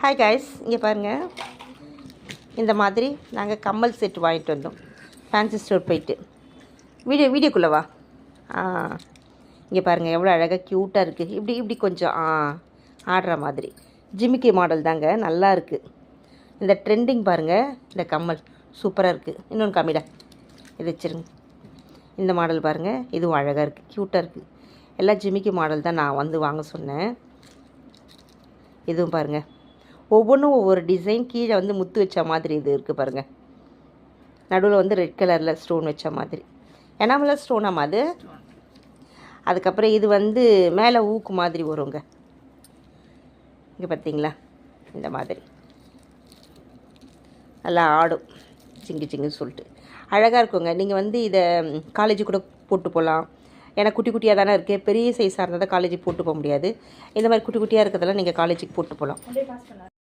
Hi guys, இங்கே பாருங்கள். இந்த மாதிரி நாங்கள் கம்மல் செட் வாங்கிட்டு வந்தோம் ஃபேன்சி ஸ்டோர் போயிட்டு. வீடியோக்குள்ளே வா. இங்கே பாருங்கள் எவ்வளோ அழகாக க்யூட்டாக இருக்குது. இப்படி கொஞ்சம் ஆடுற மாதிரி ஜிமிக்கி மாடல் தாங்க, நல்லா இருக்குது. இந்த ட்ரெண்டிங் பாருங்கள், இந்த கம்மல் சூப்பராக இருக்குது. இன்னொன்று காமிடா, இது வச்சுருங்க. இந்த மாடல் பாருங்கள், இதுவும் அழகாக இருக்குது, க்யூட்டாக இருக்குது. எல்லாம் ஜிமிக்கி மாடல் தான் நான் வந்து வாங்க சொன்னேன். இதுவும் பாருங்கள், ஒவ்வொன்றும் ஒவ்வொரு டிசைன். கீழே வந்து முத்து வச்ச மாதிரி இது இருக்குது பாருங்கள். நடுவில் வந்து ரெட் கலரில் ஸ்டோன் வச்ச மாதிரி எனாமல ஸ்டோனாமா அது. அதுக்கப்புறம் இது வந்து மேலே ஊக்கு மாதிரி வருங்க. இங்கே பார்த்தீங்களா, இந்த மாதிரி நல்லா ஆடும் சிங்குன்னு சொல்லிட்டு அழகாக இருக்குங்க. நீங்கள் வந்து இதை காலேஜு கூட போட்டு போகலாம். ஏன்னா குட்டி குட்டியாக தானே இருக்குது. பெரிய சைஸாக இருந்தால் தான் காலேஜுக்கு போட்டு போக முடியாது. இந்த மாதிரி குட்டி குட்டியாக இருக்கிறதெல்லாம் நீங்கள் காலேஜுக்கு போட்டு போகலாம்.